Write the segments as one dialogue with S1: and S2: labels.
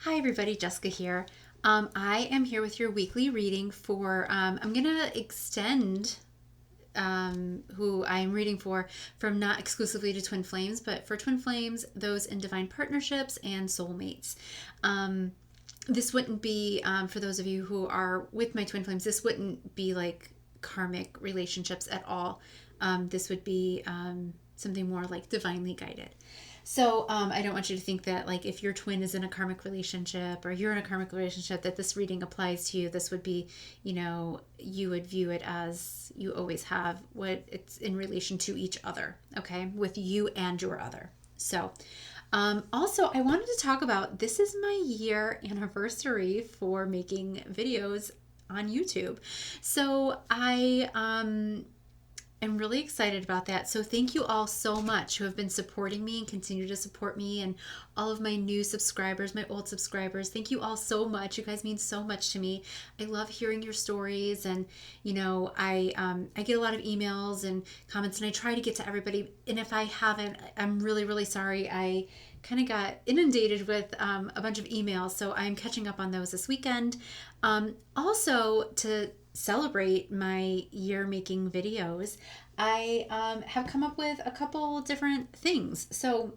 S1: Hi everybody, Jessica here. I am here with your weekly reading for, I'm going to extend who I'm reading for from not exclusively to twin flames, but for twin flames, those in divine partnerships and soulmates. This wouldn't be, for those of you who are with my twin flames, this wouldn't be like karmic relationships at all. This would be something more like divinely guided. So I don't want you to think that like if your twin is in a karmic relationship or you're in a karmic relationship that this reading applies to you. This would be, you would view it as you always have, what it's in relation to each other, okay, with you and your other. So also, I wanted to talk about this is my year anniversary for making videos on YouTube. So I'm really excited about that. So thank you all so much who have been supporting me and continue to support me, and all of my new subscribers, my old subscribers. Thank you all so much. You guys mean so much to me. I love hearing your stories, and I get a lot of emails and comments, and I try to get to everybody. And if I haven't, I'm really really sorry. I kind of got inundated with a bunch of emails, so I'm catching up on those this weekend. Also, to celebrate my year making videos, I have come up with a couple different things. So,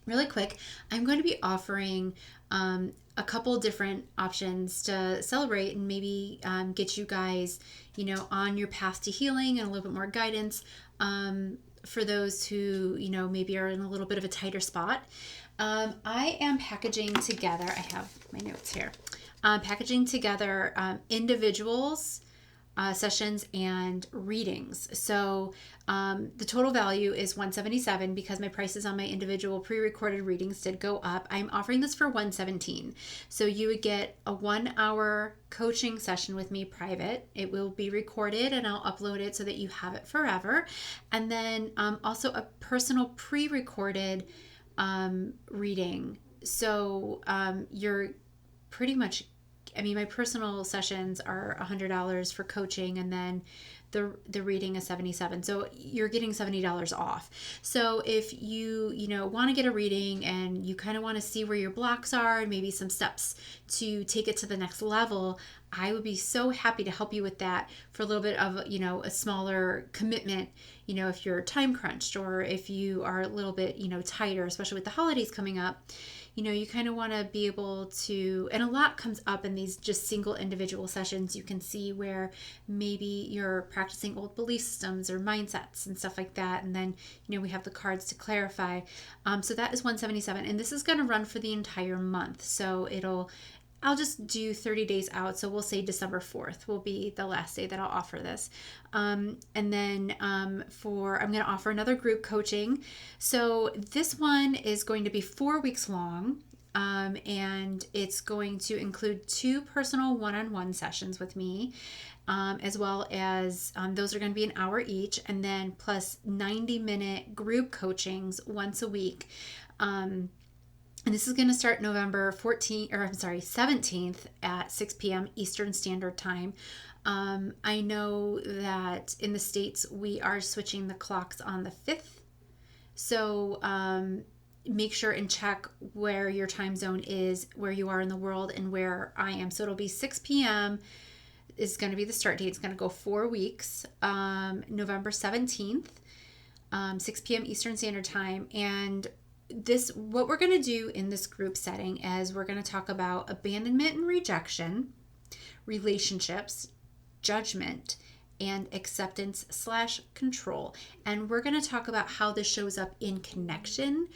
S1: really quick, I'm going to be offering a couple different options to celebrate and maybe get you guys, on your path to healing and a little bit more guidance. For those who, maybe are in a little bit of a tighter spot. I am packaging together, I have my notes here, packaging together individuals, sessions and readings. So the total value is $177 because my prices on my individual pre-recorded readings did go up. I'm offering this for $117. So you would get a 1 hour coaching session with me private. It will be recorded and I'll upload it so that you have it forever. And then also a personal pre-recorded reading. So you're pretty much, my personal sessions are $100 for coaching, and then the reading is $77. So you're getting $70 off. So if you want to get a reading and you kind of want to see where your blocks are and maybe some steps to take it to the next level, I would be so happy to help you with that for a little bit of a smaller commitment. If you're time crunched or if you are a little bit tighter, especially with the holidays coming up. You kind of want to be able to, and a lot comes up in these just single individual sessions. You can see where maybe you're practicing old belief systems or mindsets and stuff like that. And then, we have the cards to clarify. So that is $177, and this is going to run for the entire month. So I'll just do 30 days out. So we'll say December 4th will be the last day that I'll offer this. And then I'm going to offer another group coaching. So this one is going to be 4 weeks long. And it's going to include 2 personal one-on-one sessions with me, as well as those are going to be an hour each, and then plus 90-minute group coachings once a week. And this is going to start November 17th at 6 p.m. Eastern Standard Time. I know that in the States, we are switching the clocks on the 5th. So make sure and check where your time zone is, where you are in the world, and where I am. So it'll be 6 p.m. is going to be the start date. It's going to go 4 weeks, November 17th, 6 p.m. Eastern Standard Time. And what we're going to do in this group setting is we're going to talk about abandonment and rejection, relationships, judgment, and acceptance/control. And we're going to talk about how this shows up in connection,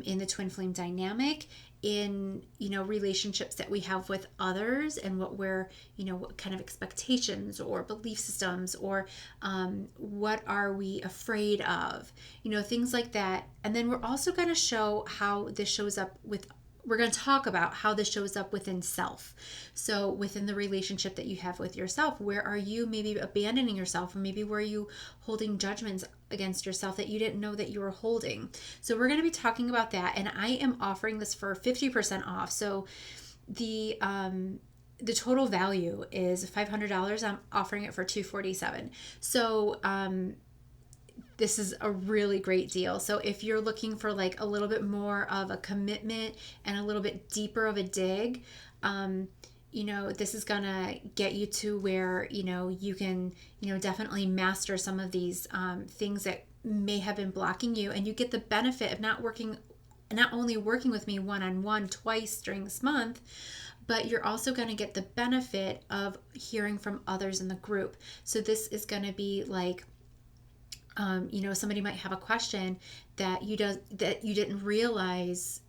S1: in the twin flame dynamic, in relationships that we have with others, and what what kind of expectations or belief systems, or what are we afraid of, things like that. And then we're also going to show how this shows up we're going to talk about how this shows up within self. So within the relationship that you have with yourself, where are you maybe abandoning yourself, or maybe where are you holding judgments against yourself that you didn't know that you were holding. So we're going to be talking about that, and I am offering this for 50% off. So the total value is $500. I'm offering it for $247. So this is a really great deal. So if you're looking for like a little bit more of a commitment and a little bit deeper of a dig, this is gonna get you to where, you can, definitely master some of these things that may have been blocking you, and you get the benefit of not only working with me one-on-one twice during this month, but you're also going to get the benefit of hearing from others in the group. So this is going to be like, somebody might have a question that you didn't realize,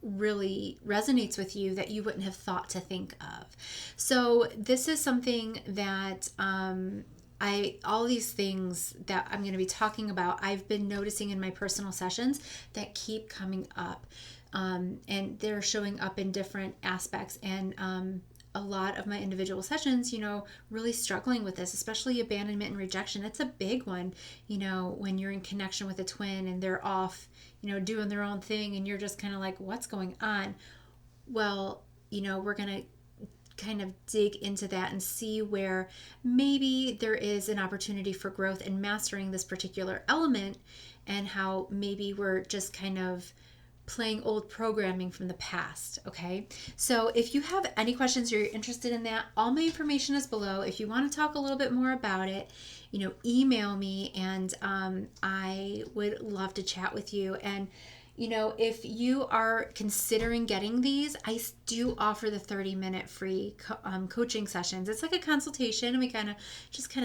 S1: really resonates with you, that you wouldn't have thought to think of. So this is something that all these things that I'm going to be talking about, I've been noticing in my personal sessions that keep coming up. And they're showing up in different aspects. And a lot of my individual sessions, really struggling with this, especially abandonment and rejection. It's a big one, when you're in connection with a twin and they're off, doing their own thing, and you're just kind of like, what's going on? Well, we're going to kind of dig into that and see where maybe there is an opportunity for growth in mastering this particular element, and how maybe we're just kind of playing old programming from the past. Okay, so if you have any questions or you're interested in that, all my information is below. If you want to talk a little bit more about it, email me, and I would love to chat with you. And if you are considering getting these, I do offer the 30-minute free coaching sessions. It's like a consultation, and we kind of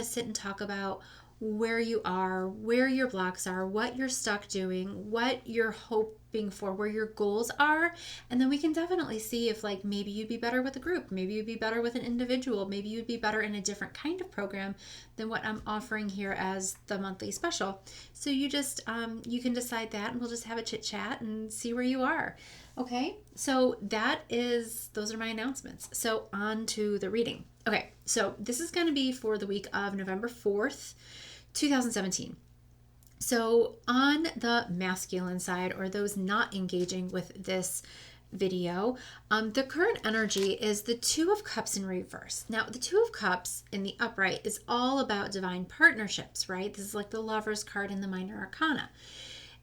S1: sit and talk about where you are, where your blocks are, what you're stuck doing, what you're hoping for, where your goals are. And then we can definitely see if like maybe you'd be better with a group, maybe you'd be better with an individual, maybe you'd be better in a different kind of program than what I'm offering here as the monthly special. So you just you can decide that, and we'll just have a chit chat and see where you are. Okay, so those are my announcements. So on to the reading. Okay, so this is going to be for the week of November 4th, 2017. So on the masculine side, or those not engaging with this video, the current energy is the Two of Cups in reverse. Now, the Two of Cups in the upright is all about divine partnerships, right? This is like the Lover's card in the Minor Arcana.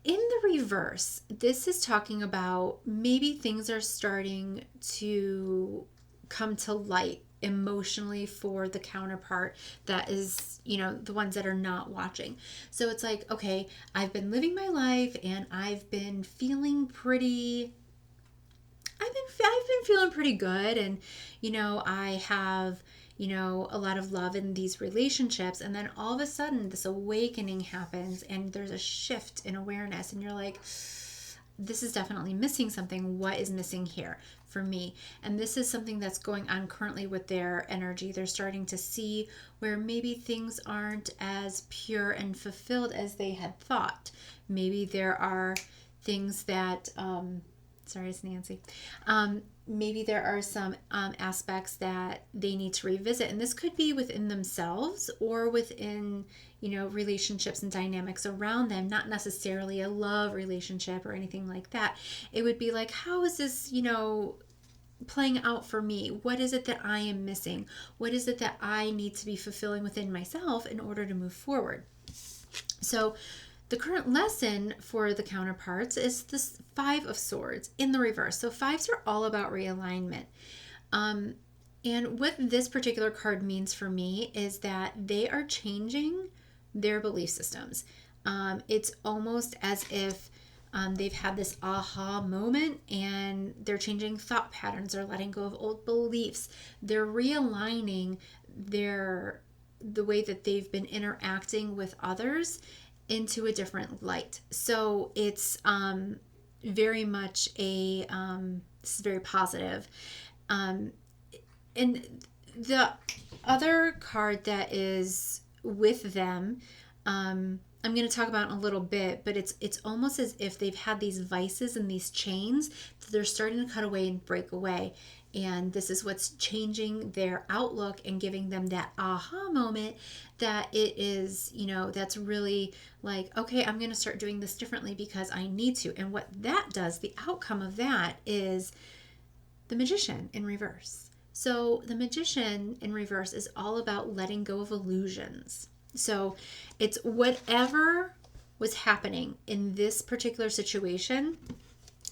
S1: In the reverse, this is talking about maybe things are starting to come to light emotionally for the counterpart that is, the ones that are not watching. So it's like, okay, I've been living my life and I've been feeling pretty good, and I have a lot of love in these relationships, and then all of a sudden this awakening happens and there's a shift in awareness, and you're like, this is definitely missing something. What is missing here for me? And this is something that's going on currently with their energy. They're starting to see where maybe things aren't as pure and fulfilled as they had thought. Maybe there are things that, sorry, it's Nancy. Maybe there are some aspects that they need to revisit. And this could be within themselves or within, relationships and dynamics around them, not necessarily a love relationship or anything like that. It would be like, how is this, playing out for me? What is it that I am missing? What is it that I need to be fulfilling within myself in order to move forward? So the current lesson for the counterparts is this Five of Swords in the reverse. So fives are all about realignment. And what this particular card means for me is that they are changing their belief systems. It's almost as if they've had this aha moment, and they're changing thought patterns. They're letting go of old beliefs. They're realigning the way that they've been interacting with others into a different light. So it's very much this is very positive. And the other card that is with them, I'm going to talk about in a little bit, but it's almost as if they've had these vices and these chains that they're starting to cut away and break away. And this is what's changing their outlook and giving them that aha moment that it is, that's really like, okay, I'm going to start doing this differently because I need to. And what that does, the outcome of that is the Magician in reverse. So the Magician in reverse is all about letting go of illusions. So it's whatever what's happening in this particular situation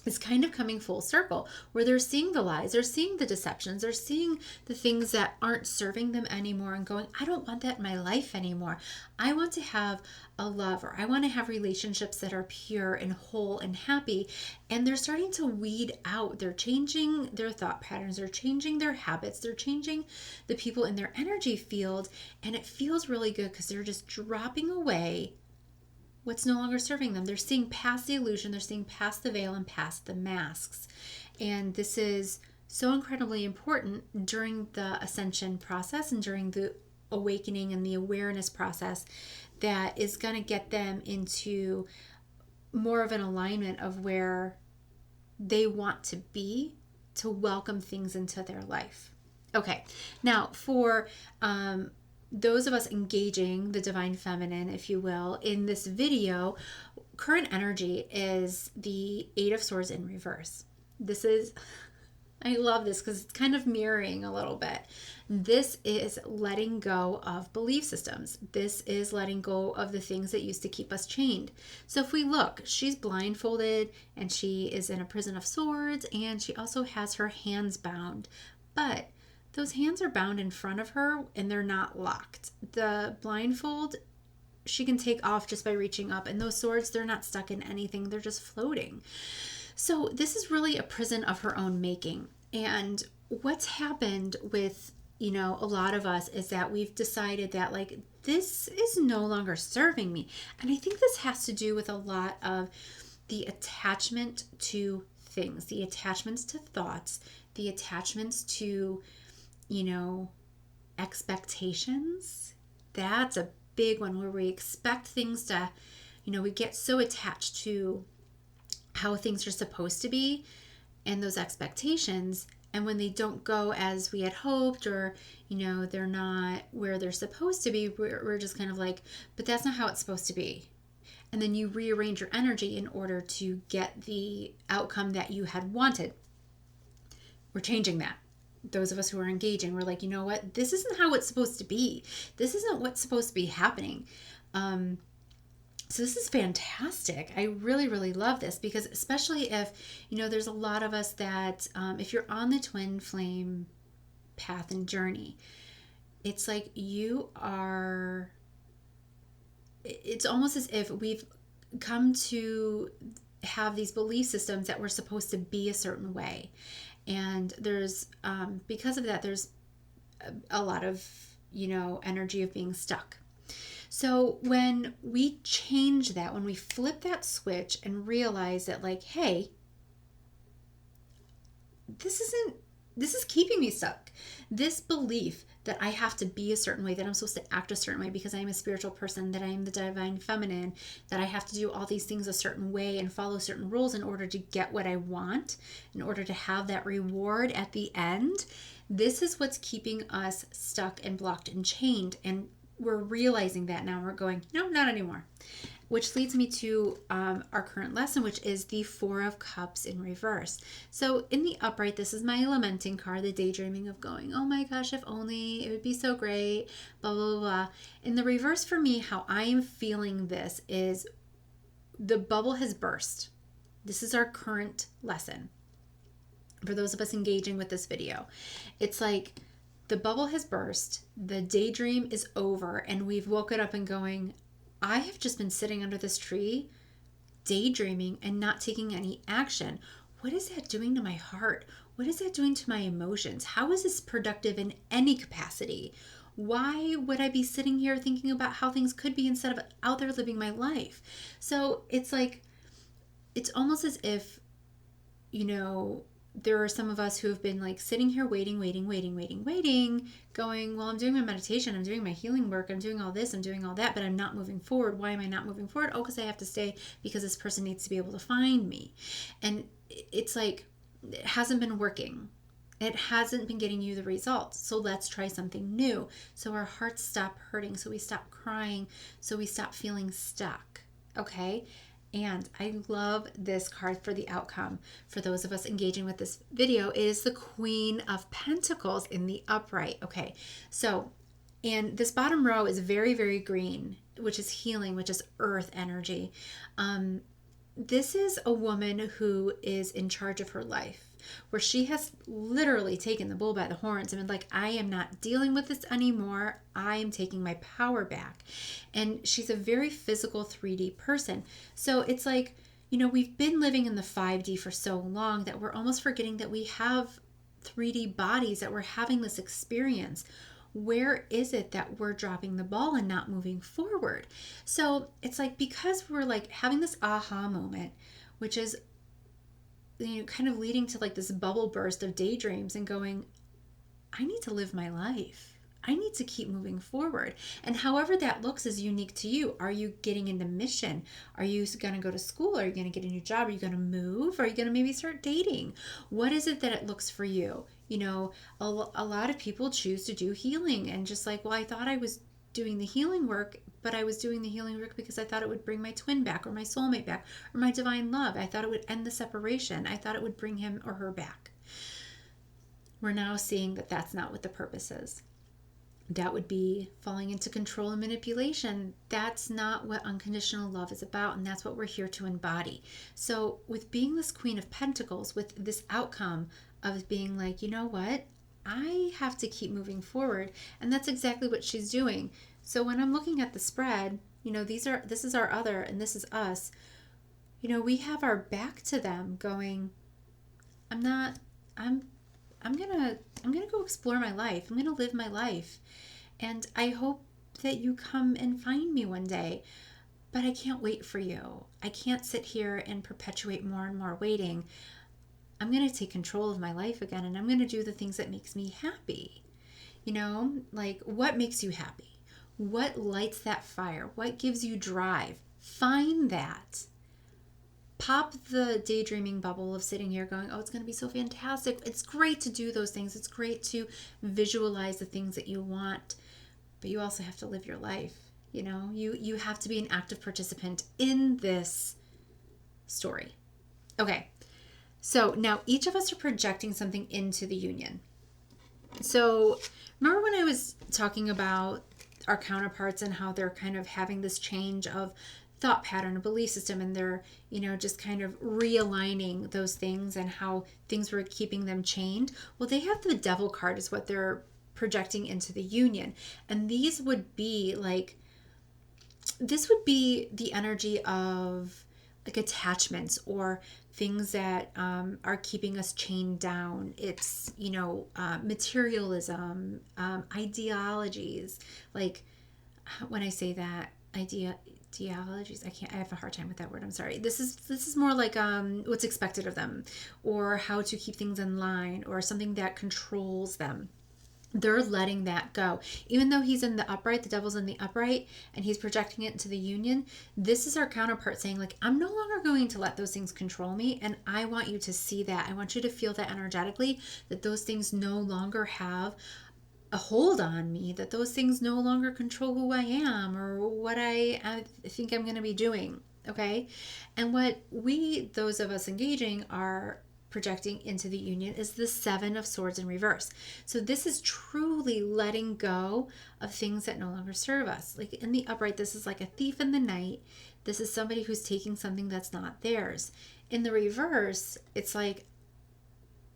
S1: is kind of coming full circle, where they're seeing the lies, they're seeing the deceptions, they're seeing the things that aren't serving them anymore and going, I don't want that in my life anymore. I want to have a love, or I want to have relationships that are pure and whole and happy. And they're starting to weed out. They're changing their thought patterns, they're changing their habits, they're changing the people in their energy field. And it feels really good because they're just dropping away what's no longer serving them. They're seeing past the illusion, they're seeing past the veil and past the masks. And this is so incredibly important during the ascension process and during the awakening and the awareness process, that is going to get them into more of an alignment of where they want to be, to welcome things into their life. Okay, now for those of us engaging the divine feminine, if you will, in this video, current energy is the Eight of Swords in reverse. This is, I love this because it's kind of mirroring a little bit. This is letting go of belief systems. This is letting go of the things that used to keep us chained. So if we look, she's blindfolded and she is in a prison of swords, and she also has her hands bound. But those hands are bound in front of her and they're not locked. The blindfold, she can take off just by reaching up. And those swords, they're not stuck in anything. They're just floating. So this is really a prison of her own making. And what's happened with, a lot of us is that we've decided that like, this is no longer serving me. And I think this has to do with a lot of the attachment to things, the attachments to thoughts, the attachments to expectations. That's a big one, where we expect things to, we get so attached to how things are supposed to be and those expectations. And when they don't go as we had hoped, or, they're not where they're supposed to be, we're just kind of like, but that's not how it's supposed to be. And then you rearrange your energy in order to get the outcome that you had wanted. We're changing that. Those of us who are engaging, we're like, you know what? This isn't how it's supposed to be. This isn't what's supposed to be happening. So this is fantastic. I really, really love this, because especially if, there's a lot of us that if you're on the twin flame path and journey, it's like it's almost as if we've come to have these belief systems that we're supposed to be a certain way. And there's, because of that, there's a lot of, energy of being stuck. So when we change that, when we flip that switch and realize that like, hey, this is keeping me stuck. This belief that I have to be a certain way, that I'm supposed to act a certain way because I am a spiritual person, that I am the divine feminine, that I have to do all these things a certain way and follow certain rules in order to get what I want, in order to have that reward at the end. This is what's keeping us stuck and blocked and chained. And we're realizing that now. We're going, no, not anymore. Which leads me to our current lesson, which is the Four of Cups in reverse. So in the upright, this is my lamenting card, the daydreaming of going, oh my gosh, if only, it would be so great, blah, blah, blah, blah. In the reverse for me, how I am feeling this is the bubble has burst. This is our current lesson. For those of us engaging with this video, it's like the bubble has burst, the daydream is over, and we've woken up and going, I have just been sitting under this tree, daydreaming and not taking any action. What is that doing to my heart? What is that doing to my emotions? How is this productive in any capacity? Why would I be sitting here thinking about how things could be instead of out there living my life? So it's like, it's almost as if, there are some of us who have been like sitting here waiting, going, well, I'm doing my meditation, I'm doing my healing work, I'm doing all this, I'm doing all that, but I'm not moving forward. Why am I not moving forward? Oh, because I have to stay because this person needs to be able to find me. And it's like, it hasn't been working. It hasn't been getting you the results. So let's try something new. So our hearts stop hurting. So we stop crying. So we stop feeling stuck. Okay. And I love this card for the outcome. For those of us engaging with this video, it is the Queen of Pentacles in the upright. Okay, so, and this bottom row is very, very green, which is healing, which is earth energy. This is a woman who is in charge of her life, where she has literally taken the bull by the horns and been like, I am not dealing with this anymore. I am taking my power back. And she's a very physical 3D person. So it's like, we've been living in the 5D for so long that we're almost forgetting that we have 3D bodies, that we're having this experience. Where is it that we're dropping the ball and not moving forward? So it's like, because we're like having this aha moment, which is, kind of leading to like this bubble burst of daydreams and going, I need to live my life. I need to keep moving forward. And however that looks is unique to you. Are you getting into mission? Are you going to go to school? Are you going to get a new job? Are you going to move? Are you going to maybe start dating? What is it that it looks for you? A lot of people choose to do healing and just like, well, I thought I was doing the healing work, but I was doing the healing work because I thought it would bring my twin back or my soulmate back or my divine love. I thought it would end the separation. I thought it would bring him or her back. We're now seeing that that's not what the purpose is. That would be falling into control and manipulation. That's not what unconditional love is about, and that's what we're here to embody. So with being this Queen of Pentacles, with this outcome of being like, you know what? I have to keep moving forward, and that's exactly what she's doing. So when I'm looking at the spread, this is our other and this is us. We have our back to them going, I'm gonna go explore my life. I'm gonna live my life. And I hope that you come and find me one day. But I can't wait for you. I can't sit here and perpetuate more and more waiting. I'm gonna take control of my life again, and I'm gonna do the things that makes me happy. Like, what makes you happy? What lights that fire? What gives you drive? Find that. Pop the daydreaming bubble of sitting here going, oh, it's going to be so fantastic. It's great to do those things. It's great to visualize the things that you want, but you also have to live your life. You have to be an active participant in this story. Okay. So now each of us are projecting something into the union. So remember when I was talking about our counterparts and how they're kind of having this change of thought pattern, a belief system, and they're, just kind of realigning those things and how things were keeping them chained. Well, they have the devil card is what they're projecting into the union. And this would be the energy of like attachments or things that are keeping us chained down. It's, materialism, ideologies. Like when I say that, ideologies, I have a hard time with that word. I'm sorry. This is more like what's expected of them, or how to keep things in line, or something that controls them. They're letting that go. Even though he's in the upright, the devil's in the upright, and he's projecting it into the union, this is our counterpart saying, like, I'm no longer going to let those things control me, and I want you to see that. I want you to feel that energetically, that those things no longer have a hold on me, that those things no longer control who I am or what I think I'm going to be doing. Okay. And what those of us engaging, are projecting into the union is the 7 of Swords in reverse. So this is truly letting go of things that no longer serve us. Like in the upright, this is like a thief in the night. This is somebody who's taking something that's not theirs. In the reverse, it's like,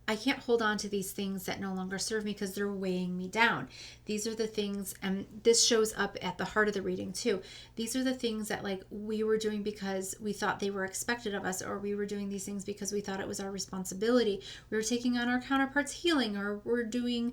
S1: I can't hold on to these things that no longer serve me because they're weighing me down. These are the things, and this shows up at the heart of the reading too. These are the things that like we were doing because we thought they were expected of us, or we were doing these things because we thought it was our responsibility. We were taking on our counterparts' healing, or we're doing,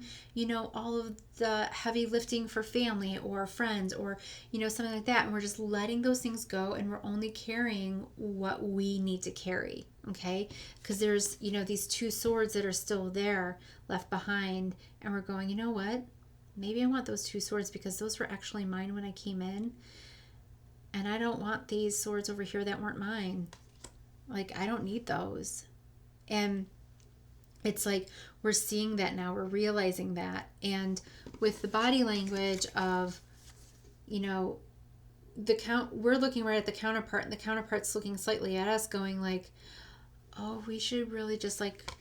S1: all of the heavy lifting for family or friends, or, something like that. And we're just letting those things go, and we're only carrying what we need to carry. Okay, because there's these 2 swords that are still there left behind, and we're going, you know what, maybe I want those 2 swords because those were actually mine when I came in, and I don't want these swords over here that weren't mine. Like, I don't need those. And it's like we're seeing that now, we're realizing that. And with the body language of we're looking right at the counterpart, and the counterpart's looking slightly at us going like, oh, we should really just like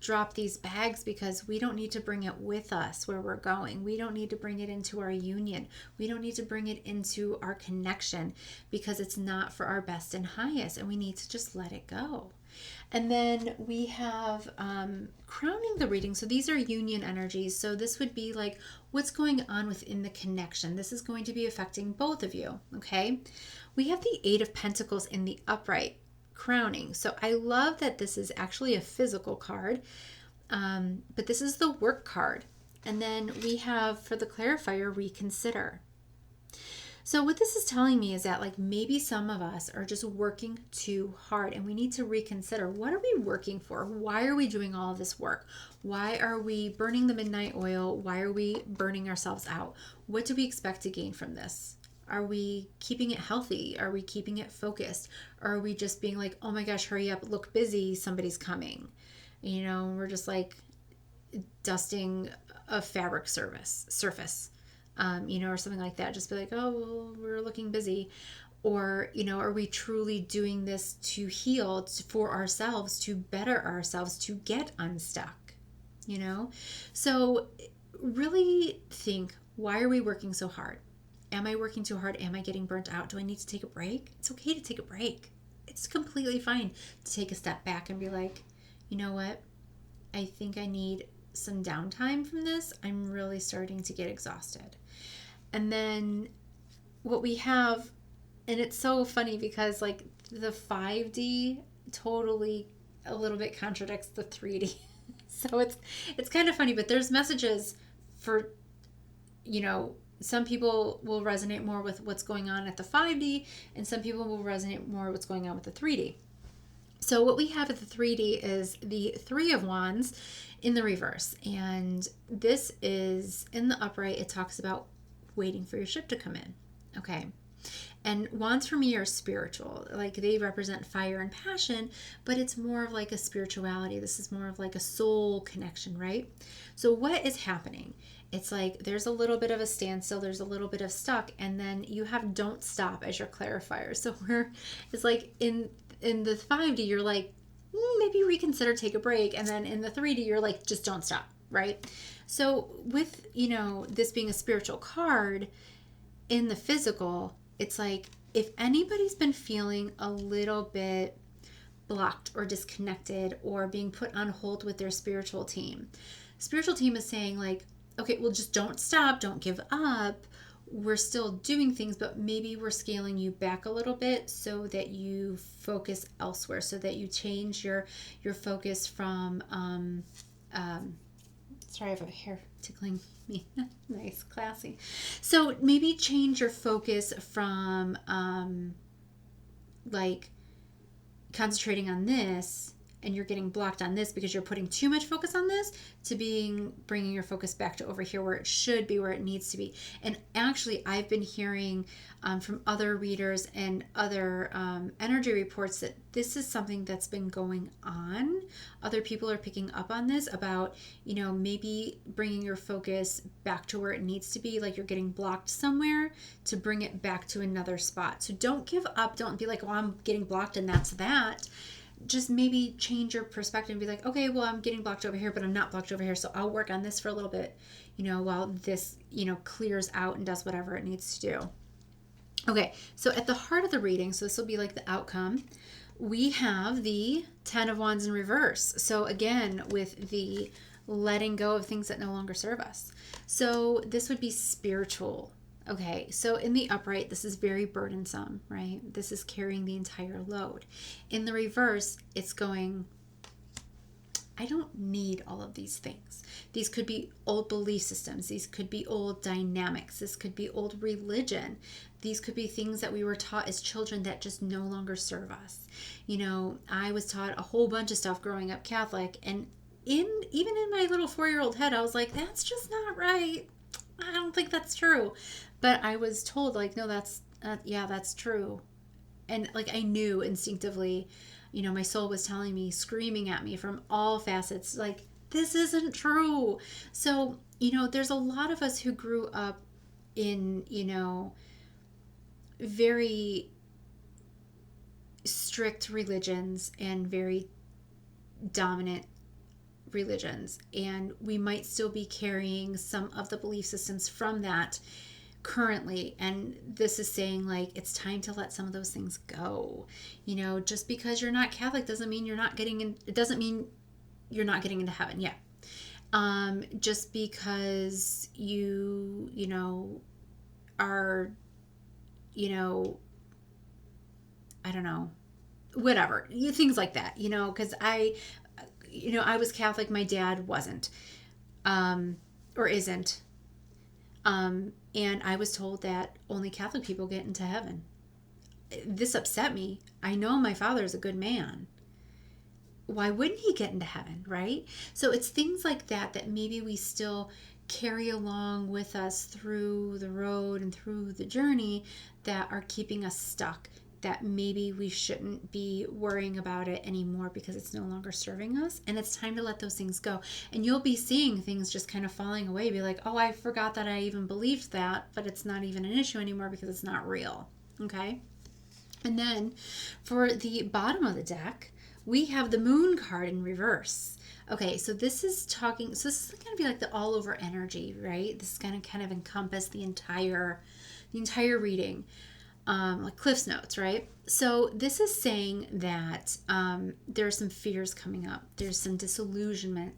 S1: drop these bags because we don't need to bring it with us where we're going. We don't need to bring it into our union. We don't need to bring it into our connection because it's not for our best and highest, and we need to just let it go. And then we have crowning the reading. So these are union energies. So this would be like what's going on within the connection. This is going to be affecting both of you. Okay. We have the Eight of Pentacles in the upright crowning. So I love that this is actually a physical card, but this is the work card. And then we have for the clarifier, reconsider. So what this is telling me is that like maybe some of us are just working too hard and we need to reconsider, what are we working for? Why are we doing all of this work? Why are we burning the midnight oil? Why are we burning ourselves out? What do we expect to gain from this? Are we keeping it healthy? Are we keeping it focused? Or are we just being like, oh my gosh, hurry up, look busy, somebody's coming? You know, we're just like dusting a fabric surface. Or something like that. Just be like, oh, well, we're looking busy. Or, are we truly doing this to heal for ourselves, to better ourselves, to get unstuck? So really think, why are we working so hard? Am I working too hard? Am I getting burnt out? Do I need to take a break? It's okay to take a break. It's completely fine to take a step back and be like, you know what? I think I need some downtime from this. I'm really starting to get exhausted. And then what we have, and it's so funny because like the 5D totally a little bit contradicts the 3D. So it's kind of funny, but there's messages for, some people will resonate more with what's going on at the 5D, and some people will resonate more with what's going on with the 3D. So what we have at the 3D is the Three of Wands in the reverse. And this is in the upright. It talks about waiting for your ship to come in. Okay. And wands for me are spiritual. Like they represent fire and passion, but it's more of like a spirituality. This is more of like a soul connection, right? So what is happening? It's like there's a little bit of a standstill, there's a little bit of stuck, and then you have don't stop as your clarifier. So it's like in the 5D, you're like, maybe reconsider, take a break. And then in the 3D, you're like, just don't stop, right? So with, this being a spiritual card, in the physical, it's like, if anybody's been feeling a little bit blocked or disconnected or being put on hold with their spiritual team is saying like, okay, well, just don't stop, don't give up. We're still doing things, but maybe we're scaling you back a little bit so that you focus elsewhere, so that you change your focus from, sorry, I have a hair tickling me. Nice, classy. So maybe change your focus from like concentrating on this, and you're getting blocked on this because you're putting too much focus on this, to bringing your focus back to over here where it should be, where it needs to be. And actually, I've been hearing from other readers and other energy reports that this is something that's been going on. Other people are picking up on this about, maybe bringing your focus back to where it needs to be, like you're getting blocked somewhere, to bring it back to another spot. So don't give up. Don't be like, oh, I'm getting blocked and that's that. Just maybe change your perspective and be like, okay, well, I'm getting blocked over here, but I'm not blocked over here. So I'll work on this for a little bit, while this, clears out and does whatever it needs to do. Okay. So at the heart of the reading, so this will be like the outcome, we have the 10 of Wands in reverse. So again, with the letting go of things that no longer serve us. So this would be spiritual. Okay, so in the upright, this is very burdensome, right? This is carrying the entire load. In the reverse, it's going, I don't need all of these things. These could be old belief systems. These could be old dynamics. This could be old religion. These could be things that we were taught as children that just no longer serve us. I was taught a whole bunch of stuff growing up Catholic, and even in my little 4-year-old head, I was like, that's just not right. I don't think that's true. But I was told like, no, that's true. And like, I knew instinctively, my soul was telling me, screaming at me from all facets, like, this isn't true. So, there's a lot of us who grew up in, very strict religions and very dominant religions, and we might still be carrying some of the belief systems from that currently. And this is saying like it's time to let some of those things go. Just because you're not Catholic doesn't mean you're not getting in, it doesn't mean you're not getting into heaven. Yeah. Just because are, I don't know, whatever, things like that, because I was Catholic, my dad wasn't, or isn't. And I was told that only Catholic people get into heaven. This upset me. I know my father is a good man. Why wouldn't he get into heaven, right? So it's things like that that maybe we still carry along with us through the road and through the journey that are keeping us stuck, that maybe we shouldn't be worrying about it anymore because it's no longer serving us, and it's time to let those things go. And you'll be seeing things just kind of falling away, be like, oh, I forgot that I even believed that, but it's not even an issue anymore because it's not real. Okay. And then for the bottom of the deck, we have the Moon card in reverse. Okay, so this is talking, so this is going to be like the all over energy, right? This is going to kind of encompass the entire reading, like Cliff's Notes, right? So this is saying that there are some fears coming up. There's some disillusionment.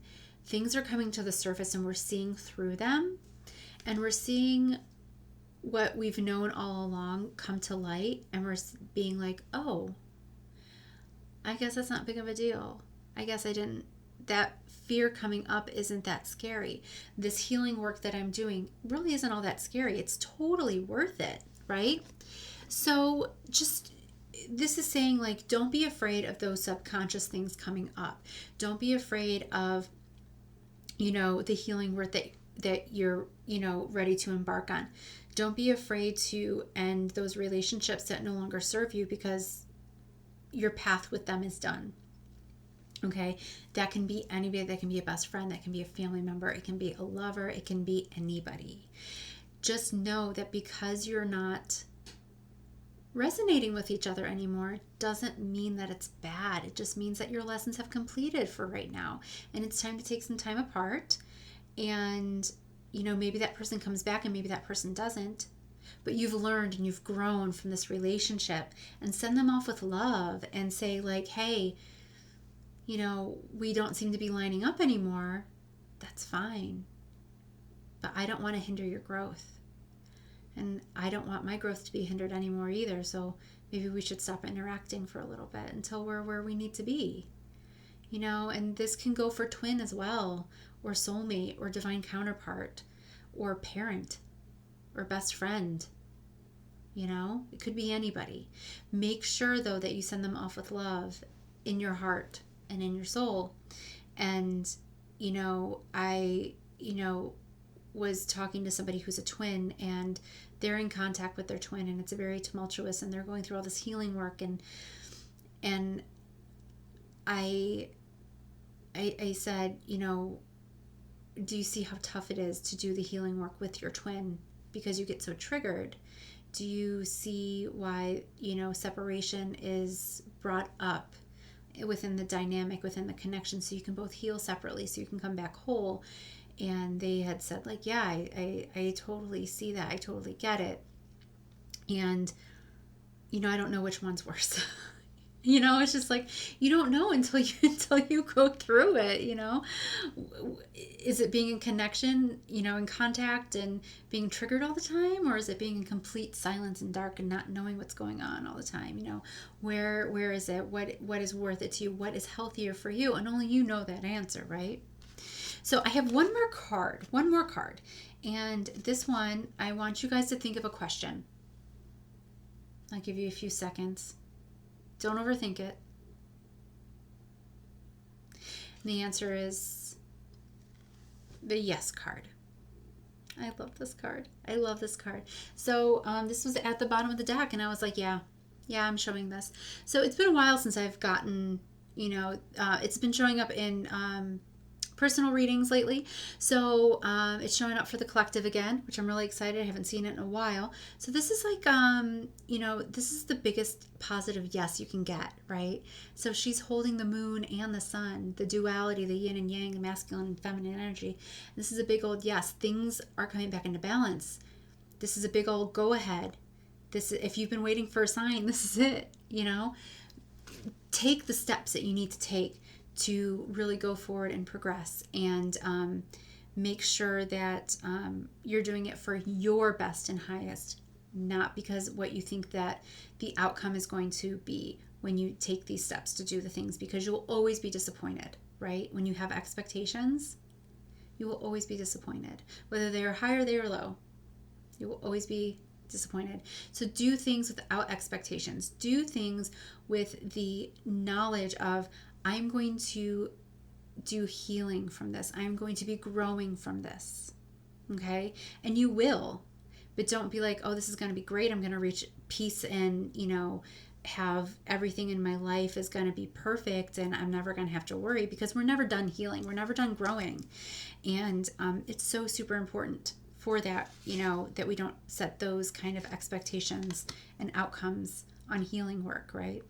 S1: Things are coming to the surface and we're seeing through them. And we're seeing what we've known all along come to light. And we're being like, oh, I guess that's not big of a deal. I guess that fear coming up isn't that scary. This healing work that I'm doing really isn't all that scary. It's totally worth it, right? So this is saying like, don't be afraid of those subconscious things coming up. Don't be afraid of, the healing work that you're, ready to embark on. Don't be afraid to end those relationships that no longer serve you because your path with them is done. Okay, that can be anybody. That can be a best friend, that can be a family member, it can be a lover, it can be anybody. Just know that because you're not resonating with each other anymore doesn't mean that it's bad. It just means that your lessons have completed for right now, and it's time to take some time apart. And maybe that person comes back and maybe that person doesn't, but you've learned and you've grown from this relationship. And send them off with love and say like, hey, we don't seem to be lining up anymore. That's fine, but I don't want to hinder your growth, and I don't want my growth to be hindered anymore either. So maybe we should stop interacting for a little bit until we're where we need to be. And this can go for twin as well, or soulmate, or divine counterpart, or parent, or best friend. It could be anybody. Make sure though that you send them off with love in your heart and in your soul. And I was talking to somebody who's a twin, and they're in contact with their twin, and it's a very tumultuous, and they're going through all this healing work, and I said, do you see how tough it is to do the healing work with your twin because you get so triggered? Do you see why, separation is brought up within the dynamic, within the connection, so you can both heal separately, so you can come back whole? And they had said like, yeah, I totally see that. I totally get it. And, I don't know which one's worse. It's just like, you don't know until you go through it. Is it being in connection, in contact and being triggered all the time? Or is it being in complete silence and dark and not knowing what's going on all the time? Where is it? What is worth it to you? What is healthier for you? And only you know that answer, right? So I have one more card. And this one, I want you guys to think of a question. I'll give you a few seconds. Don't overthink it. And the answer is the yes card. I love this card. So this was at the bottom of the deck, and I was like, yeah, I'm showing this. So it's been a while since I've gotten, it's been showing up in personal readings lately. So it's showing up for the collective again, which I'm really excited. I haven't seen it in a while. So this is like, this is the biggest positive yes you can get, right? So she's holding the moon and the sun, the duality, the yin and yang, the masculine and feminine energy. This is a big old yes. Things are coming back into balance. This is a big old go ahead. If you've been waiting for a sign, this is it, Take the steps that you need to take to really go forward and progress, and make sure that you're doing it for your best and highest, not because what you think that the outcome is going to be when you take these steps to do the things, because you'll always be disappointed, right? When you have expectations, you will always be disappointed. Whether they are high or they are low, you will always be disappointed. So do things without expectations. Do things with the knowledge of, I'm going to do healing from this. I'm going to be growing from this. Okay? And you will. But don't be like, oh, this is going to be great. I'm going to reach peace and, have everything in my life is going to be perfect and I'm never going to have to worry, because we're never done healing. We're never done growing. And it's so super important for that, that we don't set those kind of expectations and outcomes on healing work, right?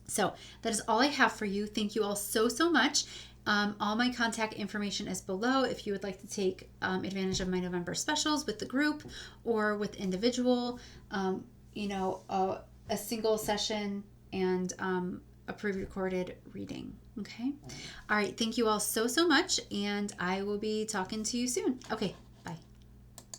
S1: So that is all I have for you. Thank you all so, so much. All my contact information is below if you would like to take advantage of my November specials with the group or with individual, a single session and a pre-recorded reading. Okay. All right. Thank you all so, so much. And I will be talking to you soon. Okay.